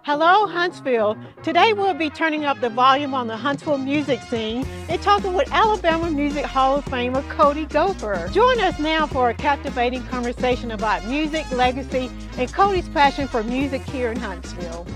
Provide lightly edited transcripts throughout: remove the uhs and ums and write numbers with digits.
Hello Huntsville. Today we'll be turning up the volume on the Huntsville music scene and talking with Alabama Music Hall of Famer Codie Gopher. Join us now for a captivating conversation about music, legacy, and Codie's passion for music here in Huntsville.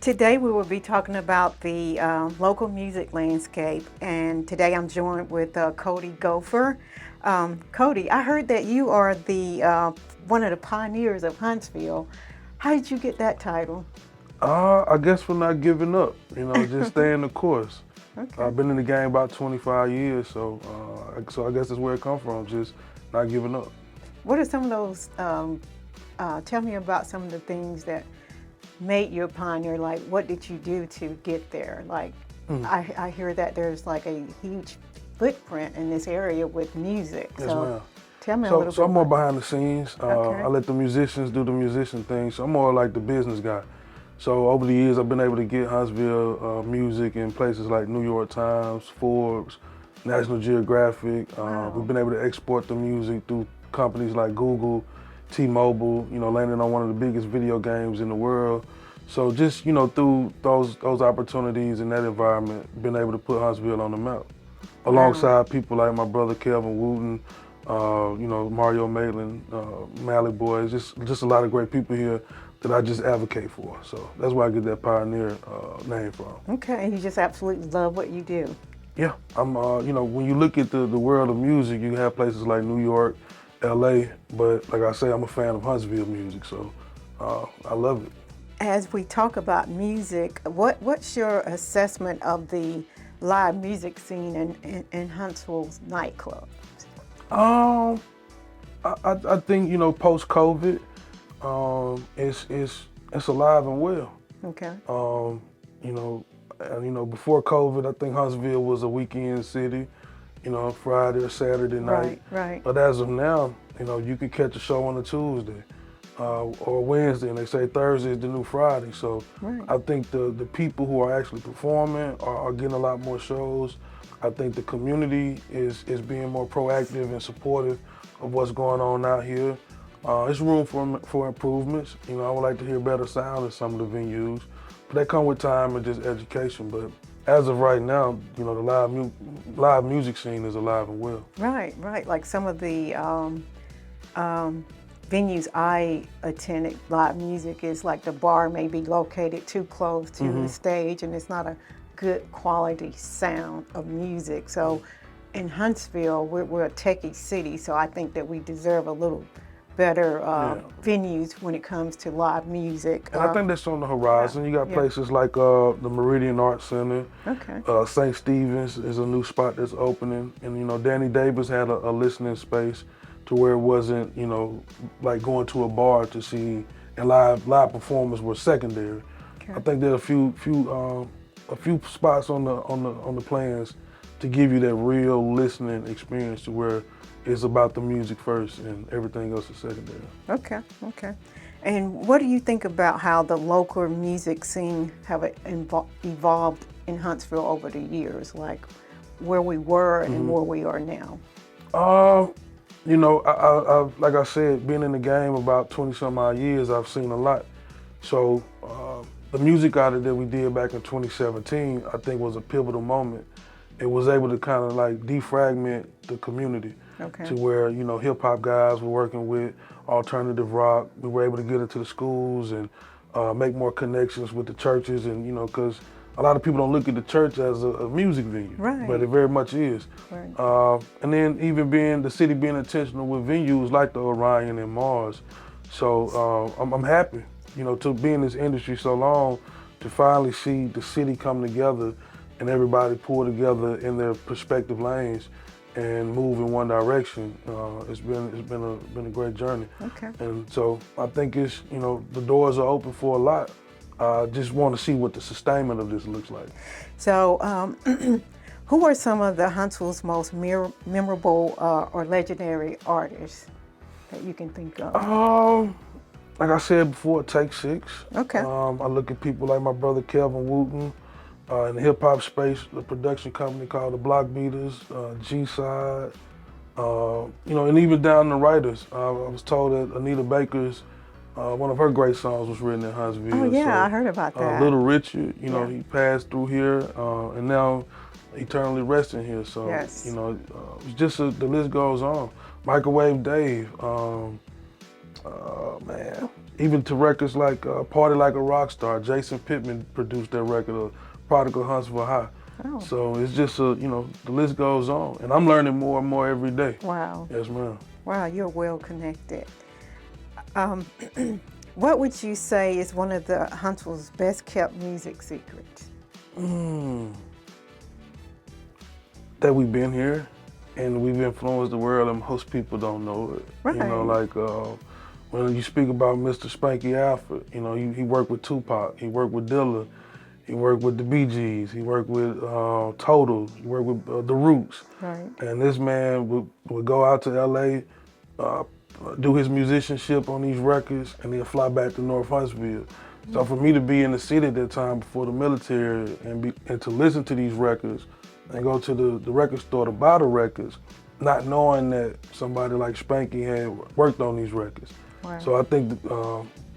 Today we will be talking about the local music landscape, and today I'm joined with Codie Gopher. Codie, I heard that you are the one of the pioneers of Huntsville. How did you get that title? I guess for not giving up, just staying the course. Okay. I've been in the game about 25 years, so I guess that's where it comes from, just not giving up. What are some of those, tell me about some of the things that made you a pioneer. Like, what did you do to get there? Like, I hear that there's like a huge footprint in this area with music. Yes, So ma'am. tell me a little bit. So I'm more about behind the scenes. Okay. I let the musicians do the musician thing, so I'm more like the business guy. So over the years, I've been able to get Huntsville music in places like New York Times, Forbes, National Geographic. Wow. We've been able to export the music through companies like Google, T-Mobile, landing on one of the biggest video games in the world. So just, through those opportunities in that environment, been able to put Huntsville on the map. Alongside people like my brother Kelvin Wooten, Mario Maitland, Mally Boys, just a lot of great people here that I just advocate for. So that's where I get that pioneer name from. Okay, and you just absolutely love what you do. Yeah, I'm, when you look at the world of music, you have places like New York, LA, but like I say, I'm a fan of Huntsville music, so I love it. As we talk about music, what's your assessment of the live music scene in Huntsville's nightclubs? I think post-COVID, it's alive and well. Okay. Before COVID, I think Huntsville was a weekend city, Friday or Saturday night. Right. But as of now, you could catch a show on a Tuesday or Wednesday, and they say Thursday is the new Friday. So Right. I think the people who are actually performing are getting a lot more shows. I think the community is being more proactive and supportive of what's going on out here. There's room for improvements. I would like to hear better sound in some of the venues, but that come with time and just education. But as of right now, the live music scene is alive and well. Right. Like some of the venues I attended, live music is like the bar may be located too close to the stage, and it's not a good quality sound of music. So in Huntsville, we're a techie city, so I think that we deserve a little better venues when it comes to live music. And I think that's on the horizon. You got places like the Meridian Arts Center. Okay. St. Stephen's is a new spot that's opening. And, Danny Davis had a listening space to where it wasn't, like going to a bar to see, and live performers were secondary. Okay. I think there are a few spots on the plans to give you that real listening experience to where it's about the music first and everything else is secondary. Okay. And what do you think about how the local music scene have evolved in Huntsville over the years, like where we were and where we are now? I like I said, being in the game about 20 some odd years, I've seen a lot. So the music audit that we did back in 2017, I think was a pivotal moment. It was able to kind of like defragment the community to where, hip hop guys were working with alternative rock. We were able to get into the schools and make more connections with the churches, and, because a lot of people don't look at the church as a music venue, Right. but it very much is. Right. And then even the city being intentional with venues like the Orion and Mars. So I'm happy, to be in this industry so long, to finally see the city come together and everybody pull together in their respective lanes and move in one direction. It's been a great journey. Okay. And so I think it's, the doors are open for a lot. Just want to see what the sustainment of this looks like. So who are some of the Huntsville's most memorable or legendary artists that you can think of? Like I said before, Take Six. Okay. I look at people like my brother Kelvin Wooten, in the hip hop space, the production company called the Block Beaters, G-Side, And even down to writers. I was told that Anita Baker's, one of her great songs was written in Huntsville. Oh yeah, so, I heard about that. Little Richard, Yeah. he passed through here, and now eternally resting here. So, Yes. it's just the list goes on. Microwave Dave, man, even to records like Party Like a Rock Star. Jason Pittman produced that record, Prodigal Huntsville High. Oh. So it's just the list goes on, and I'm learning more and more every day. Wow. Yes, ma'am. Wow, you're well connected. What would you say is one of the Huntsville's best kept music secrets? That we've been here and we've influenced the world, and most people don't know it. Right. When you speak about Mr. Spanky Alford, he worked with Tupac, he worked with Dilla, he worked with the Bee Gees, he worked with Total, he worked with The Roots. Right. And this man would go out to LA, do his musicianship on these records, and then fly back to North Huntsville. So for me to be in the city at that time before the military and to listen to these records and go to the record store to buy the records, not knowing that somebody like Spanky had worked on these records. Wow. So I think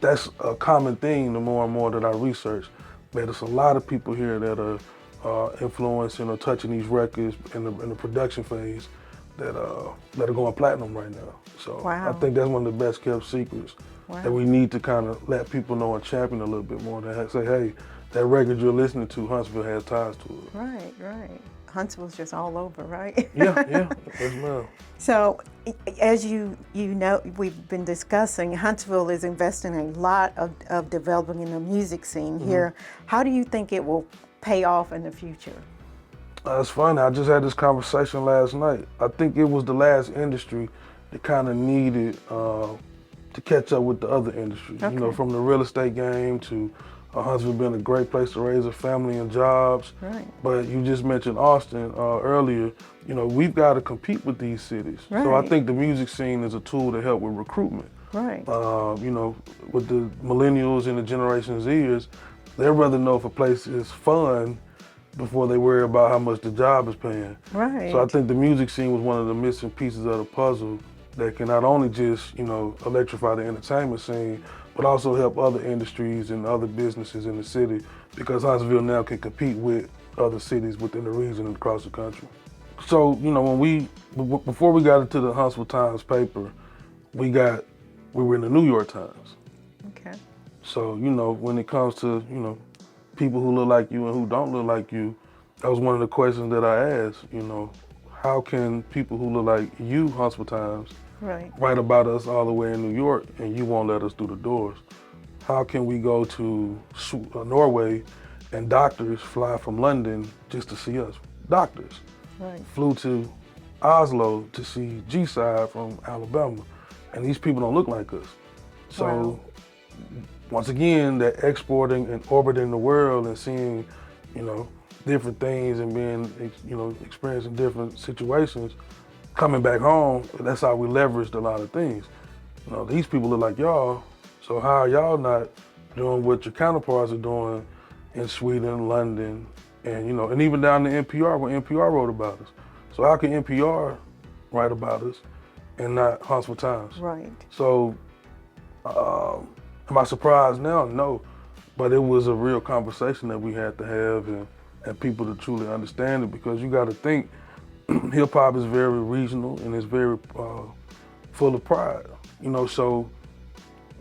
that's a common thing the more and more that I research, that there's a lot of people here that are influencing or touching these records in the production phase that are going platinum right now. So Wow. I think that's one of the best kept secrets that we need to kind of let people know and champion a little bit more. To say, hey, that record you're listening to, Huntsville has ties to it. Right, right. Huntsville's just all over, right? Yeah, yes ma'am. So, as you know, we've been discussing, Huntsville is investing a lot of developing in the music scene here. How do you think it will pay off in the future? It's funny, I just had this conversation last night. I think it was the last industry that kind of needed to catch up with the other industries. Okay. From the real estate game to Huntsville being a great place to raise a family and jobs. Right. But you just mentioned Austin earlier. We've got to compete with these cities. Right. So I think the music scene is a tool to help with recruitment. Right. With the millennials and the Generation Zers, they'd rather know if a place is fun before they worry about how much the job is paying. Right. So I think the music scene was one of the missing pieces of the puzzle that can not only just, electrify the entertainment scene, but also help other industries and other businesses in the city, because Huntsville now can compete with other cities within the region and across the country. So, before we got into the Huntsville Times paper, we were in the New York Times. Okay. So, when it comes to, people who look like you and who don't look like you, that was one of the questions that I asked, how can people who look like you, Huntsville Times, Right. write about us all the way in New York and you won't let us through the doors? How can we go to Norway and doctors fly from London just to see us? Doctors. Right. Flew to Oslo to see G-Side from Alabama, and these people don't look like us. So Wow. once again, that exporting and orbiting the world and seeing, different things and being, experiencing different situations, coming back home, that's how we leveraged a lot of things. These people look like y'all, so how are y'all not doing what your counterparts are doing in Sweden, London, and even down to NPR when NPR wrote about us. So how can NPR write about us and not Huntsville Times? Right. So am I surprised now? No, but it was a real conversation that we had to have and people to truly understand it, because you got to think hip hop is very regional and it's very full of pride. So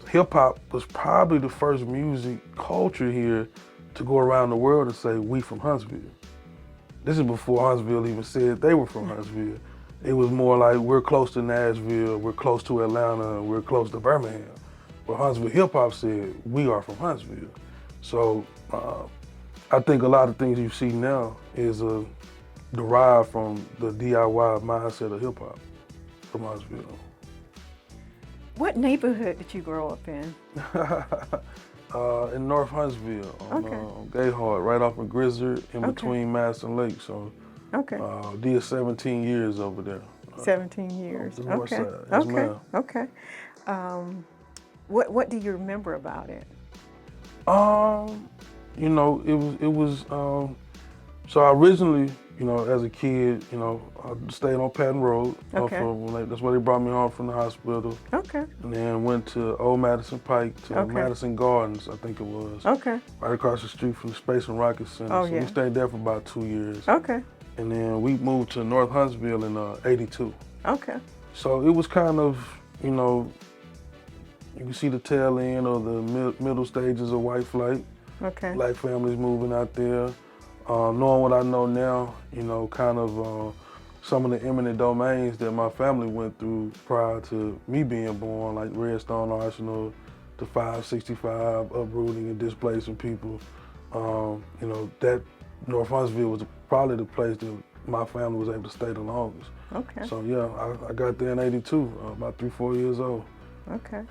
hip hop was probably the first music culture here to go around the world and say, we from Huntsville. This is before Huntsville even said they were from Huntsville. It was more like, we're close to Nashville, we're close to Atlanta, we're close to Birmingham. But Huntsville hip hop said, we are from Huntsville. So I think a lot of things you see now is derived from the DIY mindset of hip hop from Huntsville. What neighborhood did you grow up in? In North Huntsville, on Okay. Gayheart, right off of Grizzard, in between Mass and Lake. So Okay. did 17 years over there. 17 years. the north Okay. side, yes, Okay. ma'am. Okay. What do you remember about it? It was so I originally you know, as a kid, you know, I stayed on Patton Road. Okay. That's where they brought me home from the hospital. Okay. And then went to Old Madison Pike to Okay. Madison Gardens, I think it was. Okay. Right across the street from the Space and Rocket Center. Oh, so yeah. we stayed there for about 2 years. Okay. And then we moved to North Huntsville in '82. Okay. So it was kind of, you know, you can see the tail end of the middle stages of white flight. Okay. Black families moving out there. Knowing what I know now, you know, kind of some of the eminent domains that my family went through prior to me being born, like Redstone Arsenal, the 565, uprooting and displacing people. You know, that North Huntsville was probably the place that my family was able to stay the longest. Okay. So yeah, I got there in '82, about 3-4 years old. Okay.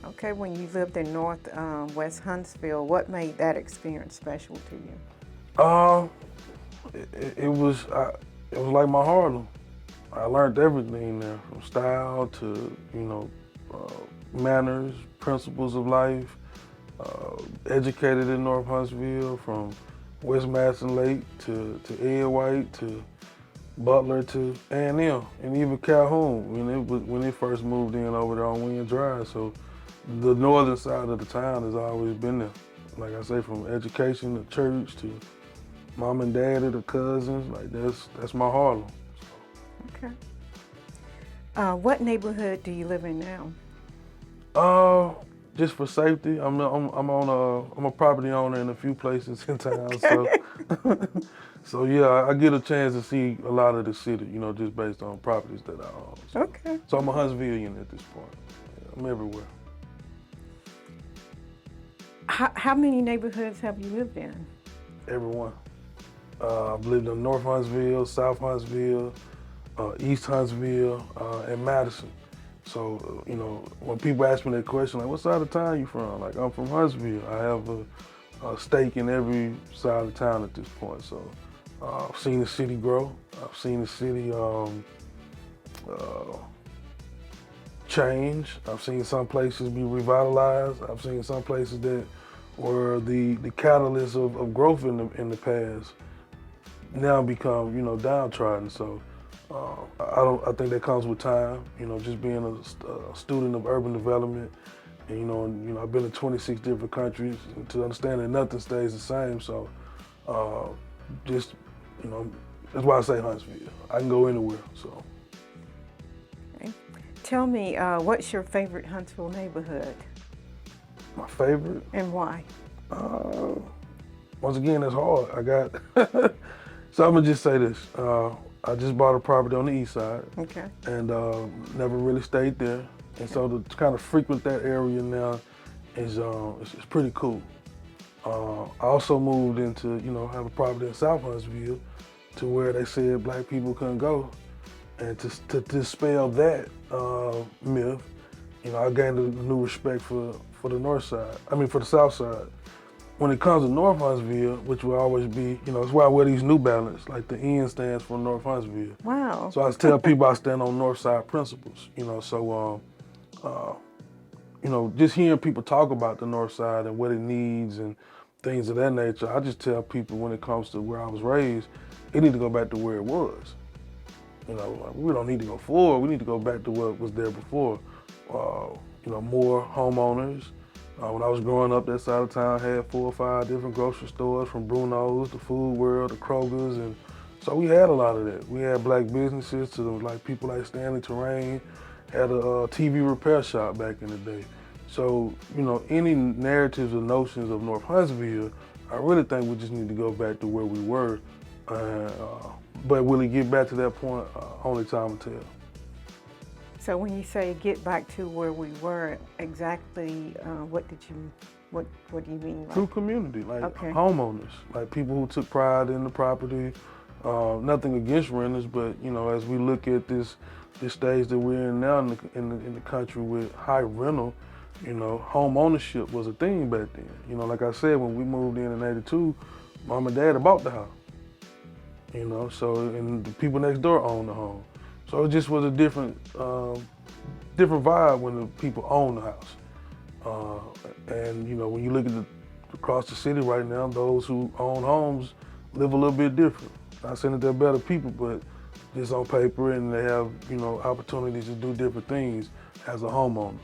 Okay, when you lived in West Huntsville, what made that experience special to you? It was like my Harlem. I learned everything there, from style to, you know, manners, principles of life. Educated in North Huntsville, from West Madison Lake to Ed White to Butler to A&M, and even Calhoun when it first moved in over there on Wind Drive. So the northern side of the town has always been there. Like I say, from education to church to mom and dad to the cousins, like that's my Harlem. Okay. What neighborhood do you live in now? Just for safety, I'm a property owner in a few places in town, Okay. so yeah, I get a chance to see a lot of the city, you know, just based on properties that I own. So, Okay. so I'm a Huntsvillian at this point. Yeah, I'm everywhere. How many neighborhoods have you lived in? Everyone. I've lived in North Huntsville, South Huntsville, East Huntsville, and Madison. So, you know, when people ask me that question, like, what side of town you from? Like, I'm from Huntsville. I have a stake in every side of town at this point. So, I've seen the city grow. I've seen the city change. I've seen some places be revitalized. I've seen some places that were the catalyst of growth in the past now become, you know, downtrodden. So I think that comes with time, you know, just being a student of urban development. And, you know, I've been to 26 different countries to understand that nothing stays the same. So just, you know, that's why I say Huntsville. I can go anywhere, so. Okay. Tell me, what's your favorite Huntsville neighborhood? My favorite? And why? Once again, that's hard. So I'm gonna just say this. I just bought a property on the east side. Okay. And never really stayed there. And so to kind of frequent that area now is it's pretty cool. I also moved into, you know, have a property in South Huntsville to where they said black people couldn't go. And to dispel that myth, you know, I gained a new respect for the north side. I mean, for the south side. When it comes to North Huntsville, which will always be, you know, that's why I wear these New Balance, like the N stands for North Huntsville. Wow. So I tell people I stand on north side principles, you know, so, you know, just hearing people talk about the north side and what it needs and things of that nature, I just tell people when it comes to where I was raised, it need to go back to where it was. You know, like, we don't need to go forward, we need to go back to what was there before. You know, more homeowners. When I was growing up, that side of town had 4 or 5 different grocery stores, from Bruno's to Food World to Kroger's, and so we had a lot of that. We had black businesses to like people like Stanley Terrain, had a TV repair shop back in the day. So, you know, any narratives or notions of North Huntsville, I really think we just need to go back to where we were. But will it get back to that point? Only time will tell. So when you say get back to where we were, exactly what do you mean? Through community, like Okay. homeowners, like people who took pride in the property. Nothing against renters, but you know, as we look at this stage that we're in now in the country with high rental, you know, home ownership was a thing back then. You know, like I said, when we moved in '82, mom and dad had bought the house. You know, so and the people next door owned the home. So it just was a different vibe when the people own the house. And you know, when you look at across the city right now, those who own homes live a little bit different. Not saying that they're better people, but just on paper, and they have, you know, opportunities to do different things as a homeowner.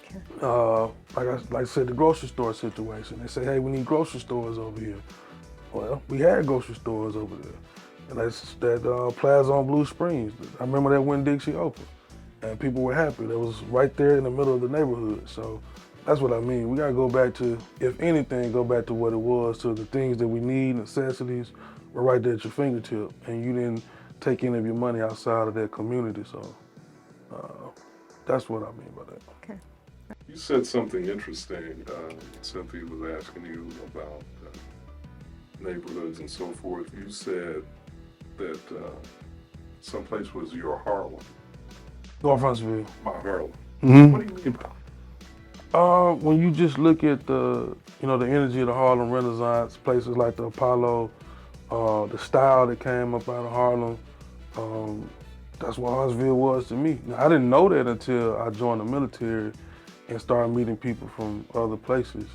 Okay. Like I said, the grocery store situation. They say, hey, we need grocery stores over here. Well, we had grocery stores over there. And that's that Plaza on Blue Springs. I remember that when Dixie opened. And people were happy. That was right there in the middle of the neighborhood. So that's what I mean. We gotta go back to, if anything, go back to what it was, to the things that we need, necessities, were right there at your fingertip. And you didn't take any of your money outside of that community. So that's what I mean by that. Okay. You said something interesting. Cynthia was asking you about neighborhoods and so forth. You said that someplace was your Harlem. North Huntsville. My Harlem. Mm-hmm. What do you mean by that? When you just look at the energy of the Harlem Renaissance, places like the Apollo, the style that came up out of Harlem, that's what Huntsville was to me. Now, I didn't know that until I joined the military and started meeting people from other places,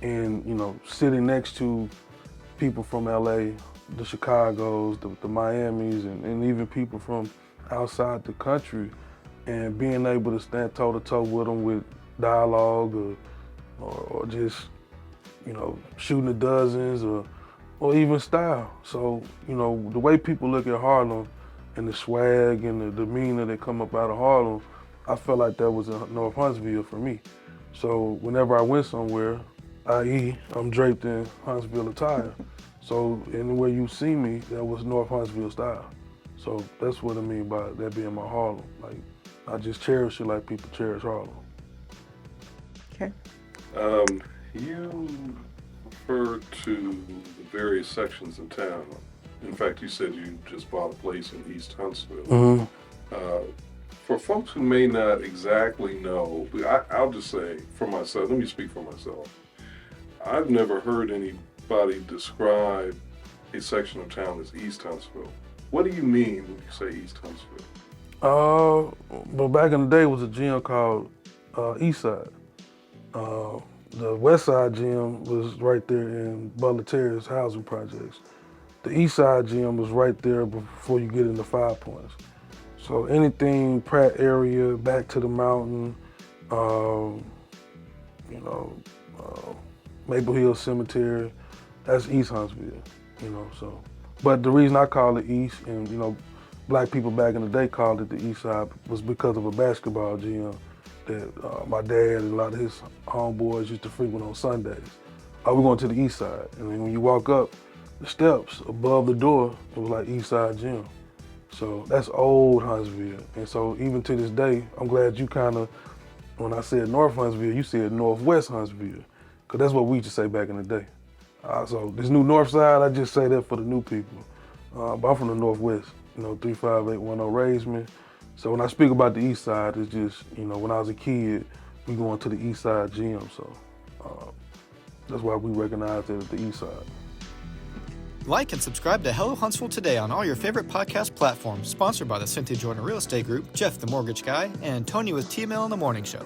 and sitting next to people from LA, the Chicagos, the Miamis, and even people from outside the country, and being able to stand toe-to-toe with them with dialogue or just, shooting the dozens or even style. So, the way people look at Harlem and the swag and the demeanor that come up out of Harlem, I felt like that was in North Huntsville for me. So whenever I went somewhere, i.e. I'm draped in Huntsville attire. So anywhere you see me, that was North Huntsville style. So that's what I mean by that being my Harlem. Like, I just cherish it like people cherish Harlem. Okay. You referred to the various sections of town. In fact, you said you just bought a place in East Huntsville. Mm-hmm. For folks who may not exactly know, I'll just say for myself, let me speak for myself. I've never heard anybody describe a section of town as East Huntsville. What do you mean when you say East Huntsville? Well, back in the day, it was a gym called East Side. The West Side gym was right there in Butler Terrace housing projects. The East Side gym was right there before you get into 5 Points. So anything Pratt area, back to the mountain, Maple Hill Cemetery, that's East Huntsville, so. But the reason I call it East, and black people back in the day called it the East Side, was because of a basketball gym that my dad and a lot of his homeboys used to frequent on Sundays. We're going to the East Side, and then when you walk up the steps above the door, it was like East Side Gym. So that's old Huntsville. And so even to this day, I'm glad you when I said North Huntsville, you said Northwest Huntsville, because that's what we used to say back in the day. So this new North Side, I just say that for the new people. But I'm from the Northwest, 35810 raised me. So when I speak about the East Side, it's just, when I was a kid, we going to the East Side Gym. So that's why we recognize it as the East Side. Like and subscribe to Hello Huntsville today on all your favorite podcast platforms. Sponsored by the Cynthia Jordan Real Estate Group, Jeff the Mortgage Guy, and Tony with TML in the Morning Show.